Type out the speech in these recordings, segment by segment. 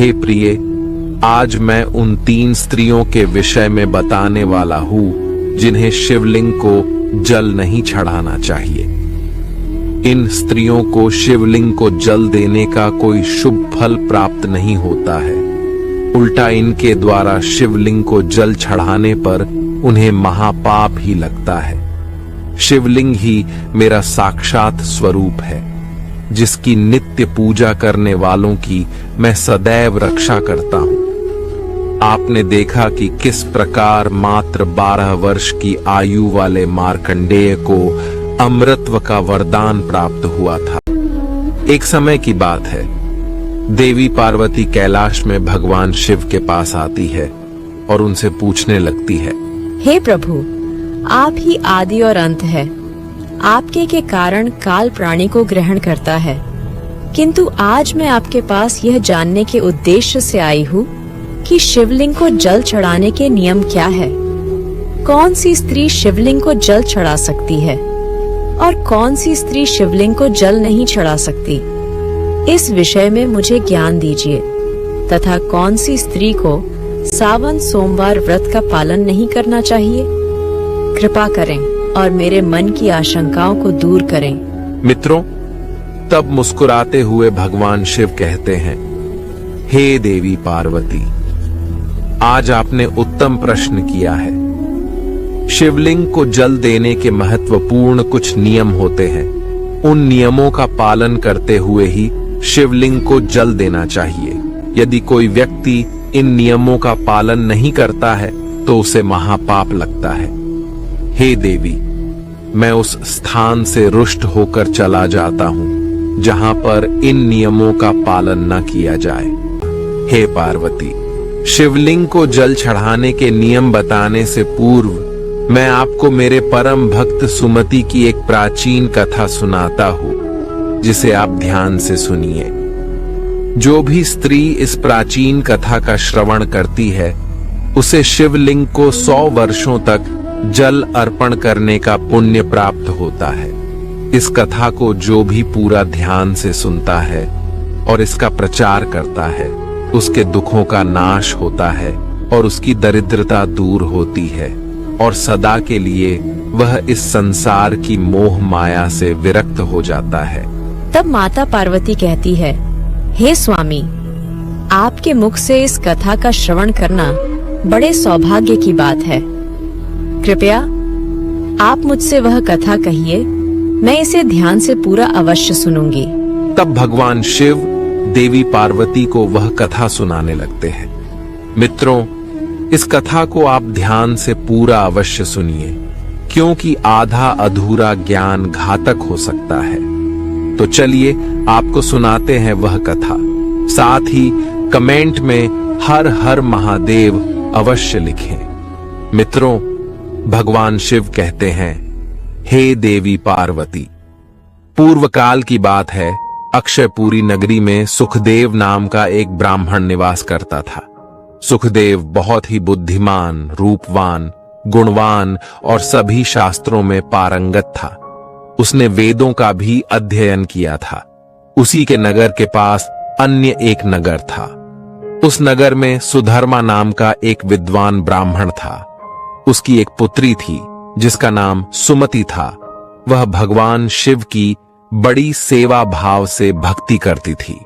हे प्रिय, आज मैं उन 3 स्त्रियों के विषय में बताने वाला हूँ जिन्हें शिवलिंग को जल नहीं चढ़ाना चाहिए। इन स्त्रियों को शिवलिंग को जल देने का कोई शुभ फल प्राप्त नहीं होता है। उल्टा इनके द्वारा शिवलिंग को जल चढ़ाने पर उन्हें महापाप ही लगता है। शिवलिंग ही मेरा साक्षात स्वरूप है, जिसकी नित्य पूजा करने वालों की मैं सदैव रक्षा करता हूँ। आपने देखा कि किस प्रकार मात्र 12 वर्ष की आयु वाले मार्कंडेय को अमृतत्व का वरदान प्राप्त हुआ था। एक समय की बात है, देवी पार्वती कैलाश में भगवान शिव के पास आती है और उनसे पूछने लगती है, हे प्रभु, आप ही आदि और अंत है। आपके के कारण काल प्राणी को ग्रहण करता है, किंतु आज मैं आपके पास यह जानने के उद्देश्य से आई हूँ कि शिवलिंग को जल चढ़ाने के नियम क्या है। कौन सी स्त्री शिवलिंग को जल चढ़ा सकती है और कौन सी स्त्री शिवलिंग को जल नहीं चढ़ा सकती, इस विषय में मुझे ज्ञान दीजिए। तथा कौन सी स्त्री को सावन सोमवार व्रत का पालन नहीं करना चाहिए, कृपा करें और मेरे मन की आशंकाओं को दूर करें। मित्रों, तब मुस्कुराते हुए भगवान शिव कहते हैं, हे देवी पार्वती, आज आपने उत्तम प्रश्न किया है। शिवलिंग को जल देने के महत्वपूर्ण कुछ नियम होते हैं। उन नियमों का पालन करते हुए ही शिवलिंग को जल देना चाहिए। यदि कोई व्यक्ति इन नियमों का पालन नहीं करता है तो उसे महापाप लगता है। हे देवी, मैं उस स्थान से रुष्ट होकर चला जाता हूँ जहां पर इन नियमों का पालन न किया जाए। हे पार्वती, शिवलिंग को जल चढ़ाने के नियम बताने से पूर्व मैं आपको मेरे परम भक्त सुमति की एक प्राचीन कथा सुनाता हूँ, जिसे आप ध्यान से सुनिए। जो भी स्त्री इस प्राचीन कथा का श्रवण करती है, उसे शिवलिंग को 100 वर्षों तक जल अर्पण करने का पुण्य प्राप्त होता है। इस कथा को जो भी पूरा ध्यान से सुनता है और इसका प्रचार करता है, उसके दुखों का नाश होता है और उसकी दरिद्रता दूर होती है और सदा के लिए वह इस संसार की मोह माया से विरक्त हो जाता है। तब माता पार्वती कहती है, हे स्वामी, आपके मुख से इस कथा का श्रवण करना बड़े सौभाग्य की बात है। कृपया आप मुझसे वह कथा कहिए, मैं इसे ध्यान से पूरा अवश्य सुनूंगी। तब भगवान शिव देवी पार्वती को वह कथा सुनाने लगते हैं। मित्रों, इस कथा को आप ध्यान से पूरा अवश्य सुनिए, क्योंकि आधा अधूरा ज्ञान घातक हो सकता है। तो चलिए आपको सुनाते हैं वह कथा। साथ ही कमेंट में हर हर महादेव अवश्य लिखें। मित्रों, भगवान शिव कहते हैं, हे देवी पार्वती, पूर्व काल की बात है। अक्षयपुरी नगरी में सुखदेव नाम का एक ब्राह्मण निवास करता था। सुखदेव बहुत ही बुद्धिमान, रूपवान, गुणवान और सभी शास्त्रों में पारंगत था। उसने वेदों का भी अध्ययन किया था। उसी के नगर के पास अन्य एक नगर था। उस नगर में सुधर्मा नाम का एक विद्वान ब्राह्मण था। उसकी एक पुत्री थी जिसका नाम सुमति था। वह भगवान शिव की बड़ी सेवा भाव से भक्ति करती थी।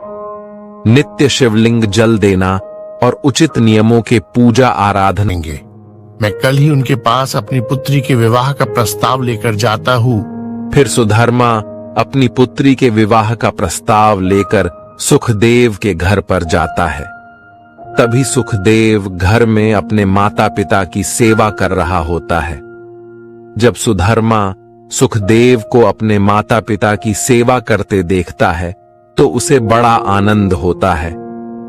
नित्य शिवलिंग जल देना और उचित नियमों के पूजा आराधना। मैं कल ही उनके पास अपनी पुत्री के विवाह का प्रस्ताव लेकर जाता हूँ। फिर सुधर्मा अपनी पुत्री के विवाह का प्रस्ताव लेकर सुखदेव के घर पर जाता है। तभी सुखदेव घर में अपने माता पिता की सेवा कर रहा होता है। जब सुधर्मा सुखदेव को अपने माता पिता की सेवा करते देखता है तो उसे बड़ा आनंद होता है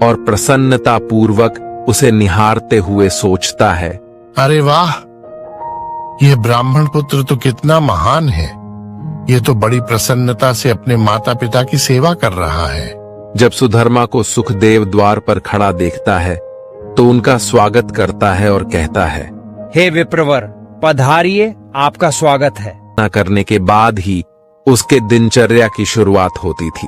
और प्रसन्नता पूर्वक उसे निहारते हुए सोचता है, अरे वाह, यह ब्राह्मण पुत्र तो कितना महान है। यह तो बड़ी प्रसन्नता से अपने माता पिता की सेवा कर रहा है। जब सुधर्मा को सुखदेव द्वार पर खड़ा देखता है तो उनका स्वागत करता है और कहता है, हे विप्रवर, पधारिए, आपका स्वागत है। न करने के बाद ही उसके दिनचर्या की शुरुआत होती थी।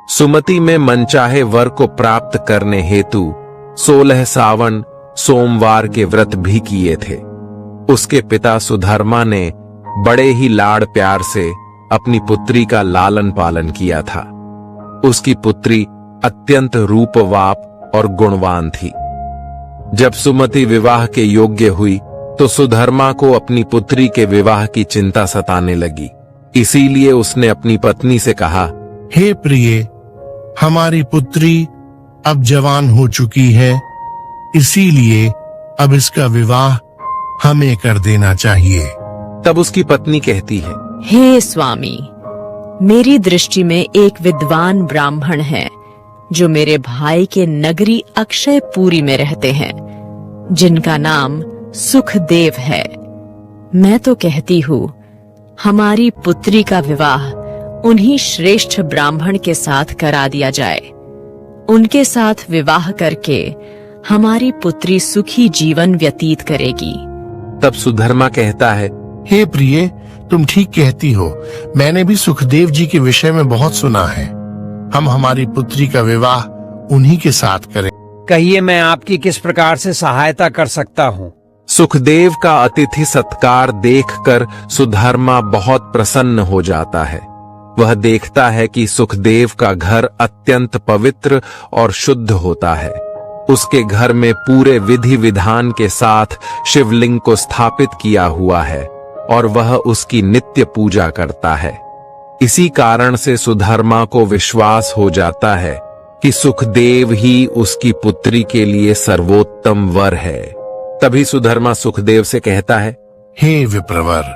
सुमति में मनचाहे वर को प्राप्त करने हेतु 16 सावन सोमवार के व्रत भी किए थे। उसके पिता सुधर्मा ने बड़े ही लाड़ प्यार से अपनी पुत्री का लालन पालन किया था। उसकी पुत्री अत्यंत रूपवाप और गुणवान थी। जब सुमति विवाह के योग्य हुई तो सुधर्मा को अपनी पुत्री के विवाह की चिंता सताने लगी। इसीलिए उसने अपनी पत्नी से कहा, हे प्रिय, हमारी पुत्री अब जवान हो चुकी है, इसीलिए अब इसका विवाह हमें कर देना चाहिए। तब उसकी पत्नी कहती है, हे स्वामी, मेरी दृष्टि में एक विद्वान ब्राह्मण है जो मेरे भाई के नगरी अक्षयपुरी में रहते हैं, जिनका नाम सुखदेव है। मैं तो कहती हूँ हमारी पुत्री का विवाह उन्हीं श्रेष्ठ ब्राह्मण के साथ करा दिया जाए। उनके साथ विवाह करके हमारी पुत्री सुखी जीवन व्यतीत करेगी। तब सुधर्मा कहता है, हे प्रिय, तुम ठीक कहती हो। मैंने भी सुखदेव जी के विषय में बहुत सुना है। हम हमारी पुत्री का विवाह उन्हीं के साथ करें। कहिए, मैं आपकी किस प्रकार से सहायता कर सकता हूँ? सुखदेव का अतिथि सत्कार देखकर सुधर्मा बहुत प्रसन्न हो जाता है। वह देखता है कि सुखदेव का घर अत्यंत पवित्र और शुद्ध होता है। उसके घर में पूरे विधि विधान के साथ शिवलिंग को स्थापित किया हुआ है और वह उसकी नित्य पूजा करता है। इसी कारण से सुधर्मा को विश्वास हो जाता है कि सुखदेव ही उसकी पुत्री के लिए सर्वोत्तम वर है। तभी सुधर्मा सुखदेव से कहता है, हे विप्रवर,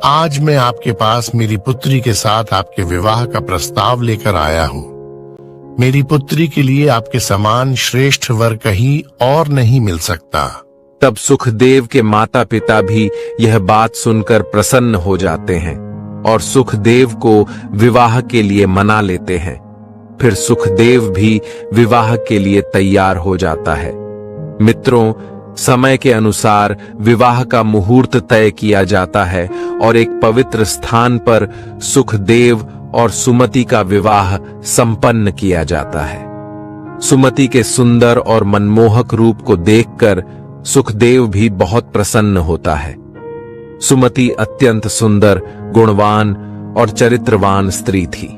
आज मैं आपके पास मेरी पुत्री के साथ आपके विवाह का प्रस्ताव लेकर आया हूँ। मेरी पुत्री के लिए आपके समान श्रेष्ठ वर कहीं और नहीं मिल सकता। तब सुखदेव के माता पिता भी यह बात सुनकर प्रसन्न हो जाते हैं और सुखदेव को विवाह के लिए मना लेते हैं। फिर सुखदेव भी विवाह के लिए तैयार हो जाता है। मित्रों, समय के अनुसार विवाह का मुहूर्त तय किया जाता है और एक पवित्र स्थान पर सुखदेव और सुमति का विवाह संपन्न किया जाता है। सुमति के सुंदर और मनमोहक रूप को देखकर सुखदेव भी बहुत प्रसन्न होता है। सुमति अत्यंत सुंदर, गुणवान और चरित्रवान स्त्री थी।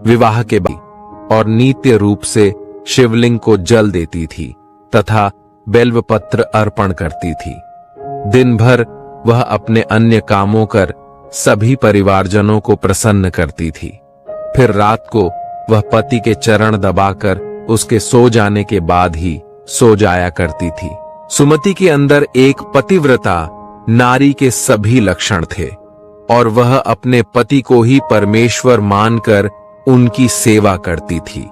विवाह के बाद और नित्य रूप से शिवलिंग को जल देती थी तथा बेल्वपत्र अर्पण करती थी। दिन भर वह अपने अन्य कामों कर सभी परिवारजनों को प्रसन्न करती थी। फिर रात को वह पति के चरण दबाकर उसके सो जाने के बाद ही सो जाया करती थी। सुमति के अंदर एक पतिव्रता नारी के सभी लक्षण थे और वह अपने पति को ही परमेश्वर मानकर उनकी सेवा करती थी।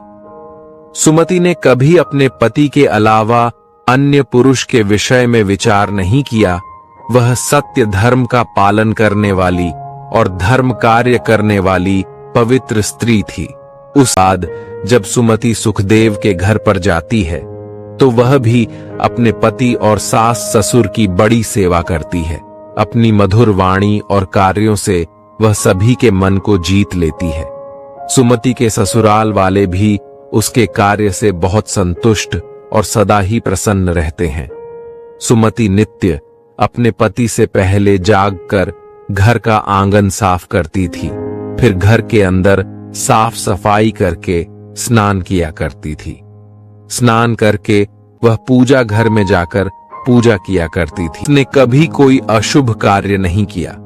सुमति ने कभी अपने पति के अलावा अन्य पुरुष के विषय में विचार नहीं किया। वह सत्य धर्म का पालन करने वाली और धर्म कार्य करने वाली पवित्र स्त्री थी। उस बाद जब सुमति सुखदेव के घर पर जाती है तो वह भी अपने पति और सास ससुर की बड़ी सेवा करती है। अपनी मधुर वाणी और कार्यों से वह सभी के मन को जीत लेती है। सुमति के ससुराल वाले भी उसके कार्य से बहुत संतुष्ट और सदा ही प्रसन्न रहते हैं। सुमति नित्य अपने पति से पहले जागकर घर का आंगन साफ करती थी, फिर घर के अंदर साफ सफाई करके स्नान किया करती थी। स्नान करके वह पूजा घर में जाकर पूजा किया करती थी। उसने कभी कोई अशुभ कार्य नहीं किया।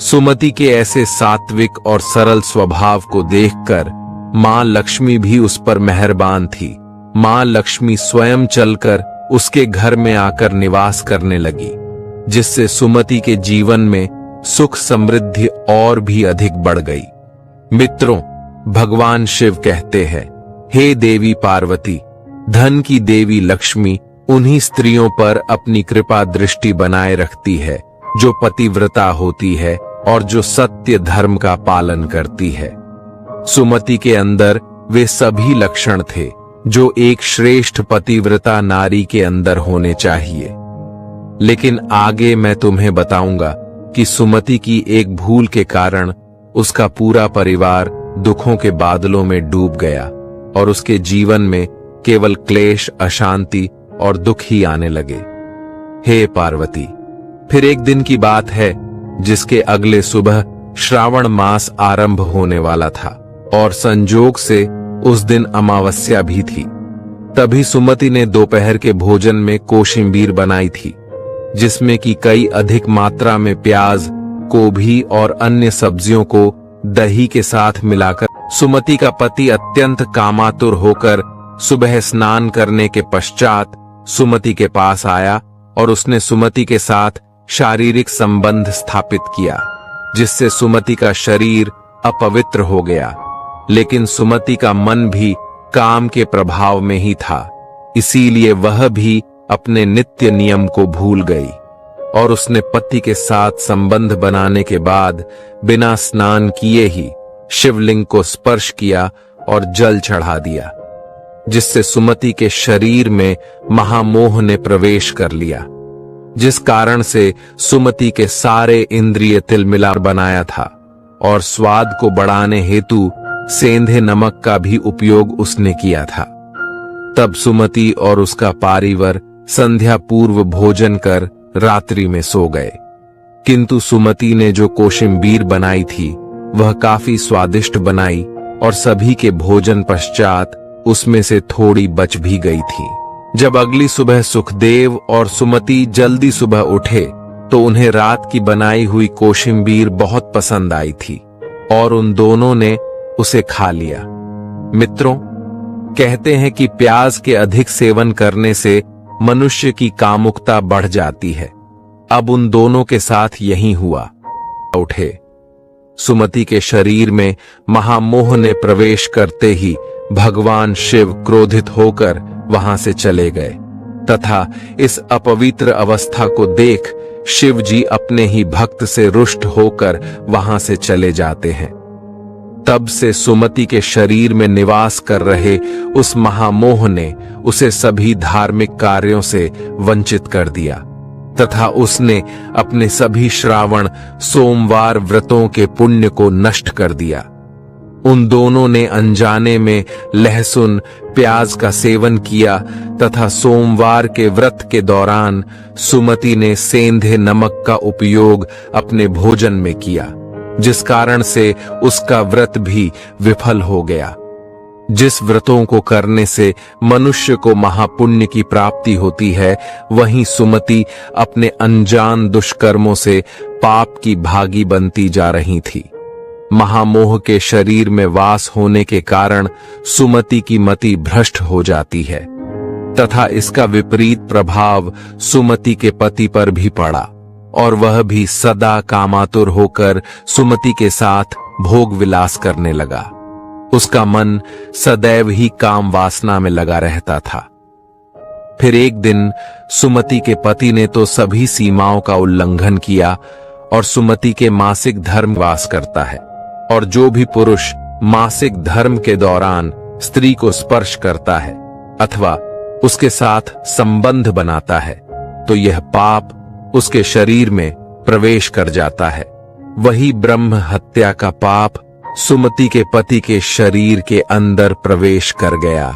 सुमति के ऐसे सात्विक और सरल स्वभाव को देखकर मां लक्ष्मी भी उस पर मेहरबान थी। मां लक्ष्मी स्वयं चलकर उसके घर में आकर निवास करने लगी, जिससे सुमति के जीवन में सुख समृद्धि और भी अधिक बढ़ गई। मित्रों, भगवान शिव कहते हैं, हे देवी पार्वती, धन की देवी लक्ष्मी उन्हीं स्त्रियों पर अपनी कृपा दृष्टि बनाए रखती है जो पतिव्रता होती है और जो सत्य धर्म का पालन करती है। सुमति के अंदर वे सभी लक्षण थे जो एक श्रेष्ठ पतिव्रता नारी के अंदर होने चाहिए। लेकिन आगे मैं तुम्हें बताऊंगा कि सुमति की एक भूल के कारण उसका पूरा परिवार दुखों के बादलों में डूब गया और उसके जीवन में केवल क्लेश, अशांति और दुख ही आने लगे। हे पार्वती, फिर एक दिन की बात है जिसके अगले सुबह श्रावण मास आरंभ होने वाला था और संजोग से उस दिन अमावस्या भी थी। तभी सुमति ने दोपहर के भोजन में कोशिम्बीर बनाई थी, जिसमें कि कई अधिक मात्रा में प्याज, गोभी और अन्य सब्जियों को दही के साथ मिलाकर सुमति का पति अत्यंत कामातुर होकर सुबह स्नान करने के पश्चात सुमति के पास आया और उसने सुमति के साथ शारीरिक संबंध स्थापित किया, जिससे सुमति का शरीर अपवित्र हो गया। लेकिन सुमति का मन भी काम के प्रभाव में ही था, इसीलिए वह भी अपने नित्य नियम को भूल गई और उसने पति के साथ संबंध बनाने के बाद बिना स्नान किए ही शिवलिंग को स्पर्श किया और जल चढ़ा दिया, जिससे सुमति के शरीर में महामोह ने प्रवेश कर लिया, जिस कारण से सुमति के सारे इंद्रिय तिलमिला बनाया था और स्वाद को बढ़ाने हेतु सेंधे नमक का भी उपयोग उसने किया था। तब सुमति और उसका पारिवर संध्या पूर्व भोजन कर रात्रि में सो गए। किंतु सुमति ने जो कोशिम्बीर बनाई थी वह काफी स्वादिष्ट बनाई और सभी के भोजन पश्चात उसमें से थोड़ी बच भी गई थी। जब अगली सुबह सुखदेव और सुमति जल्दी सुबह उठे तो उन्हें रात की बनाई हुई कोशिम्बीर बहुत पसंद आई थी और उन दोनों ने उसे खा लिया। मित्रों, कहते हैं कि प्याज के अधिक सेवन करने से मनुष्य की कामुकता बढ़ जाती है। अब उन दोनों के साथ यही हुआ। उठे, सुमति के शरीर में महामोह ने प्रवेश करते ही भगवान शिव क्रोधित होकर वहां से चले गए तथा इस अपवित्र अवस्था को देख शिव जी अपने ही भक्त से रुष्ट होकर वहां से चले जाते हैं। तब से सुमति के शरीर में निवास कर रहे उस महामोह ने उसे सभी धार्मिक कार्यों से वंचित कर दिया तथा उसने अपने सभी श्रावण सोमवार व्रतों के पुण्य को नष्ट कर दिया। उन दोनों ने अनजाने में लहसुन, प्याज का सेवन किया तथा सोमवार के व्रत के दौरान सुमति ने सेंधे नमक का उपयोग अपने भोजन में किया, जिस कारण से उसका व्रत भी विफल हो गया। जिस व्रतों को करने से मनुष्य को महापुण्य की प्राप्ति होती है, वहीं सुमति अपने अनजान दुष्कर्मों से पाप की भागी बनती जा रही थी। महामोह के शरीर में वास होने के कारण सुमति की मति भ्रष्ट हो जाती है तथा इसका विपरीत प्रभाव सुमति के पति पर भी पड़ा और वह भी सदा कामातुर होकर सुमति के साथ भोग विलास करने लगा। उसका मन सदैव ही काम वासना में लगा रहता था। फिर एक दिन सुमति के पति ने तो सभी सीमाओं का उल्लंघन किया और सुमति के मासिक धर्म वास करता है, और जो भी पुरुष मासिक धर्म के दौरान स्त्री को स्पर्श करता है अथवा उसके साथ संबंध बनाता है तो यह पाप उसके शरीर में प्रवेश कर जाता है। वही ब्रह्म हत्या का पाप सुमति के पति के शरीर के अंदर प्रवेश कर गया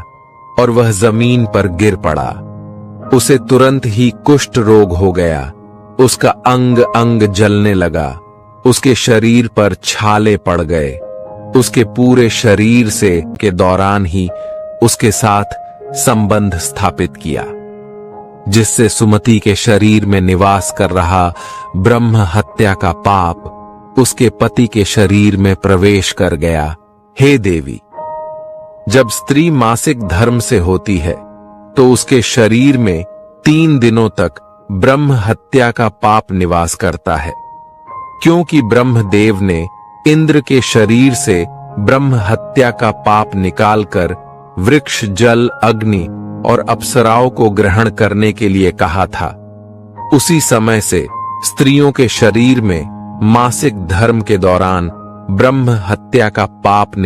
और वह जमीन पर गिर पड़ा। उसे तुरंत ही कुष्ठ रोग हो गया। उसका अंग अंग जलने लगा। उसके शरीर पर छाले पड़ गए। उसके पूरे शरीर से के दौरान ही उसके साथ संबंध स्थापित किया, जिससे सुमति के शरीर में निवास कर रहा ब्रह्म हत्या का पाप उसके पति के शरीर में प्रवेश कर गया। हे देवी, जब स्त्री मासिक धर्म से होती है तो उसके शरीर में 3 दिनों तक ब्रह्म हत्या का पाप निवास करता है, क्योंकि ब्रह्मदेव ने इंद्र के शरीर से ब्रह्म हत्या का पाप निकालकर वृक्ष, जल, अग्नि और अप्सराओं को ग्रहण करने के लिए कहा था। उसी समय से स्त्रियों के शरीर में मासिक धर्म के दौरान ब्रह्म हत्या का पाप